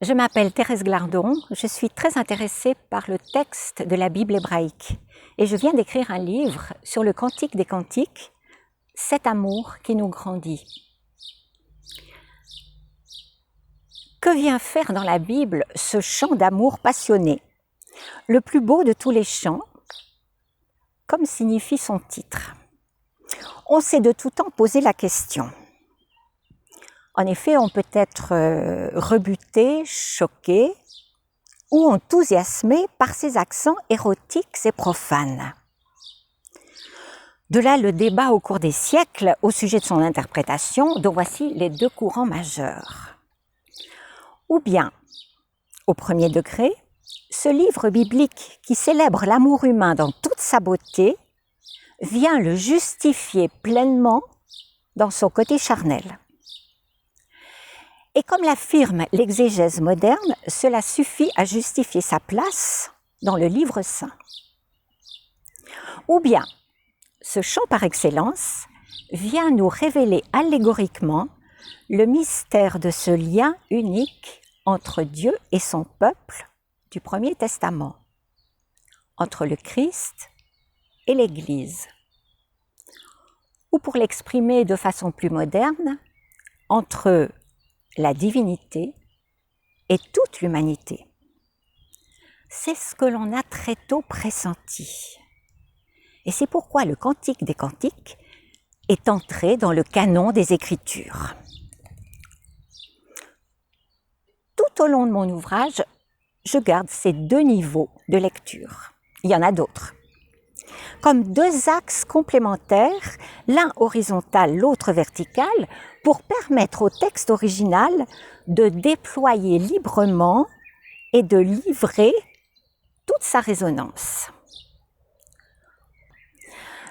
Je m'appelle Thérèse Glardon, je suis très intéressée par le texte de la Bible hébraïque et je viens d'écrire un livre sur le Cantique des Cantiques, cet amour qui nous grandit. Que vient faire dans la Bible ce chant d'amour passionné, le plus beau de tous les chants, comme signifie son titre? On s'est de tout temps posé la question. En effet, on peut être rebuté, choqué ou enthousiasmé par ses accents érotiques et profanes. De là le débat au cours des siècles au sujet de son interprétation, dont voici les deux courants majeurs. Ou bien, au premier degré, ce livre biblique qui célèbre l'amour humain dans toute sa beauté vient le justifier pleinement dans son côté charnel. Et comme l'affirme l'exégèse moderne, cela suffit à justifier sa place dans le livre saint. Ou bien, ce chant par excellence vient nous révéler allégoriquement le mystère de ce lien unique entre Dieu et son peuple du Premier Testament, entre le Christ et l'Église. Ou pour l'exprimer de façon plus moderne, entre la divinité et toute l'humanité. C'est ce que l'on a très tôt pressenti. Et c'est pourquoi le Cantique des Cantiques est entré dans le canon des Écritures. Tout au long de mon ouvrage, je garde ces deux niveaux de lecture. Il y en a d'autres. Comme deux axes complémentaires, l'un horizontal, l'autre vertical, pour permettre au texte original de déployer librement et de livrer toute sa résonance.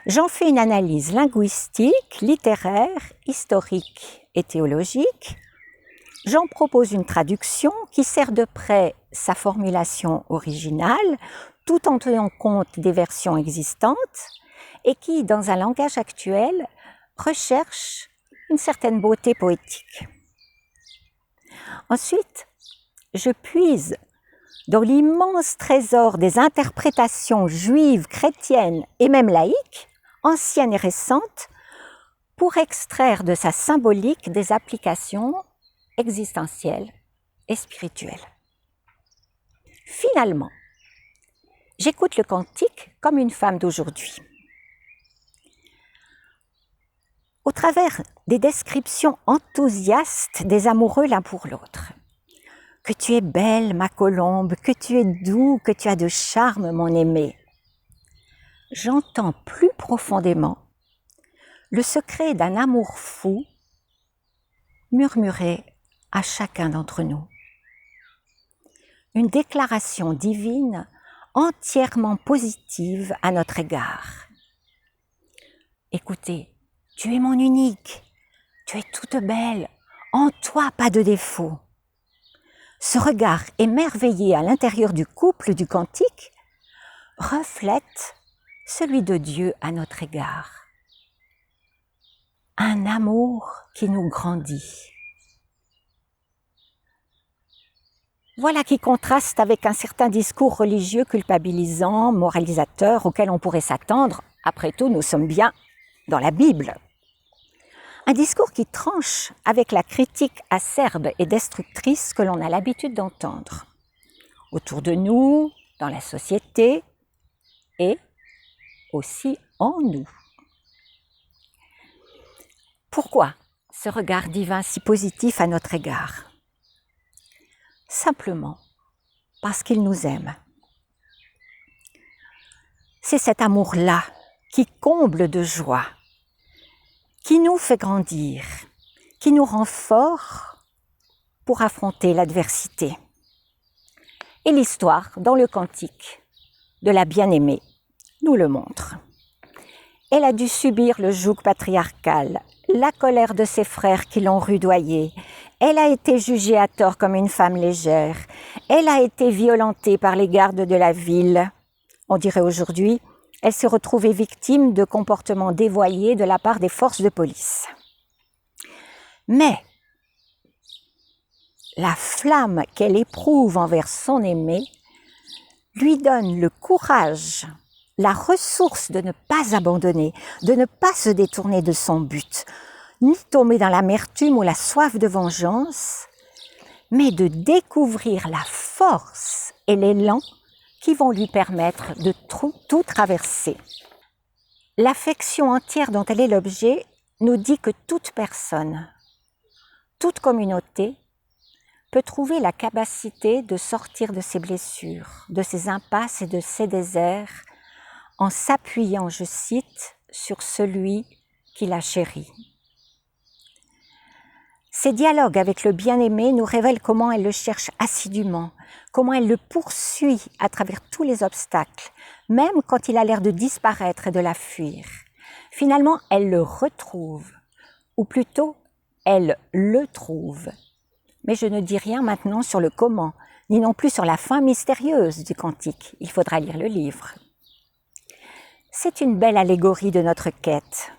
J'en fais une analyse linguistique, littéraire, historique et théologique. J'en propose une traduction qui sert de près sa formulation originale, tout en tenant compte des versions existantes et qui, dans un langage actuel, recherche une certaine beauté poétique. Ensuite, je puise dans l'immense trésor des interprétations juives, chrétiennes et même laïques, anciennes et récentes, pour extraire de sa symbolique des applications existentielles et spirituelles. Finalement, j'écoute le cantique comme une femme d'aujourd'hui. Au travers des descriptions enthousiastes des amoureux l'un pour l'autre. Que tu es belle, ma colombe, que tu es doux, que tu as de charme, mon aimé. J'entends plus profondément le secret d'un amour fou murmuré à chacun d'entre nous. Une déclaration divine entièrement positive à notre égard. Écoutez, tu es mon unique, tu es toute belle, en toi pas de défaut. Ce regard émerveillé à l'intérieur du couple du cantique reflète celui de Dieu à notre égard. Un amour qui nous grandit. Voilà qui contraste avec un certain discours religieux culpabilisant, moralisateur, auquel on pourrait s'attendre. Après tout, nous sommes bien dans la Bible. Un discours qui tranche avec la critique acerbe et destructrice que l'on a l'habitude d'entendre. Autour de nous, dans la société et aussi en nous. Pourquoi ce regard divin si positif à notre égard ? Simplement parce qu'il nous aime. C'est cet amour-là qui comble de joie, qui nous fait grandir, qui nous rend forts pour affronter l'adversité. Et l'histoire, dans le cantique de la bien-aimée, nous le montre. Elle a dû subir le joug patriarcal, la colère de ses frères qui l'ont rudoyée. Elle a été jugée à tort comme une femme légère. Elle a été violentée par les gardes de la ville. On dirait aujourd'hui, elle s'est retrouvée victime de comportements dévoyés de la part des forces de police. Mais la flamme qu'elle éprouve envers son aimé, lui donne le courage, la ressource de ne pas abandonner, de ne pas se détourner de son but, ni tomber dans l'amertume ou la soif de vengeance, mais de découvrir la force et l'élan qui vont lui permettre de tout traverser. L'affection entière dont elle est l'objet nous dit que toute personne, toute communauté peut trouver la capacité de sortir de ses blessures, de ses impasses et de ses déserts en s'appuyant, je cite, sur celui qui la chérit. Ces dialogues avec le bien-aimé nous révèlent comment elle le cherche assidûment, comment elle le poursuit à travers tous les obstacles, même quand il a l'air de disparaître et de la fuir. Finalement, elle le retrouve, ou plutôt, elle le trouve. Mais je ne dis rien maintenant sur le comment, ni non plus sur la fin mystérieuse du cantique. Il faudra lire le livre. C'est une belle allégorie de notre quête,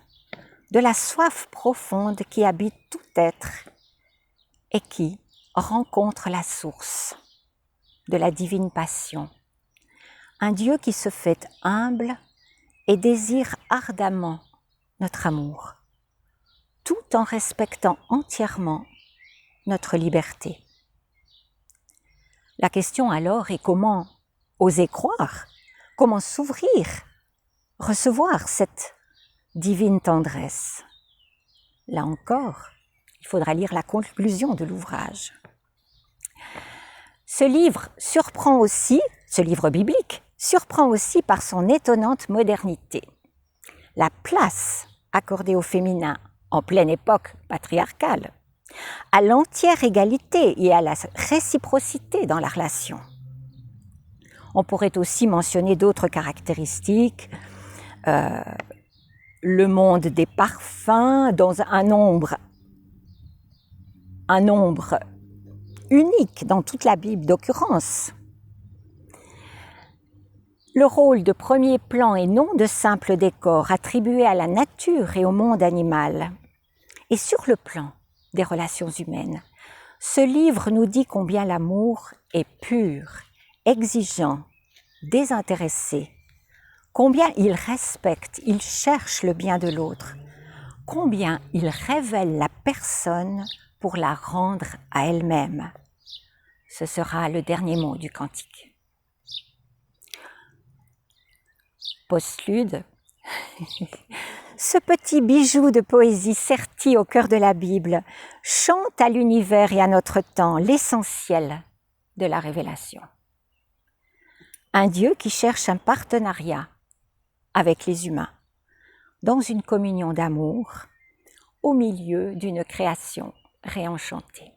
de la soif profonde qui habite tout être et qui rencontre la source de la divine passion. Un Dieu qui se fait humble et désire ardemment notre amour, tout en respectant entièrement notre liberté. La question alors est comment oser croire, comment s'ouvrir, recevoir cette divine tendresse. Là encore, il faudra lire la conclusion de l'ouvrage. Ce livre biblique, surprend aussi par son étonnante modernité. La place accordée au féminin en pleine époque patriarcale, à l'entière égalité et à la réciprocité dans la relation. On pourrait aussi mentionner d'autres caractéristiques, le monde des parfums dans un nombre unique dans toute la Bible d'occurrence. Le rôle de premier plan et non de simple décor attribué à la nature et au monde animal. Et sur le plan des relations humaines, ce livre nous dit combien l'amour est pur, exigeant, désintéressé, combien il respecte, il cherche le bien de l'autre, combien il révèle la personne pour la rendre à elle-même. Ce sera le dernier mot du cantique. Postlude, ce petit bijou de poésie serti au cœur de la Bible chante à l'univers et à notre temps l'essentiel de la révélation. Un Dieu qui cherche un partenariat avec les humains, dans une communion d'amour, au milieu d'une création réenchantée.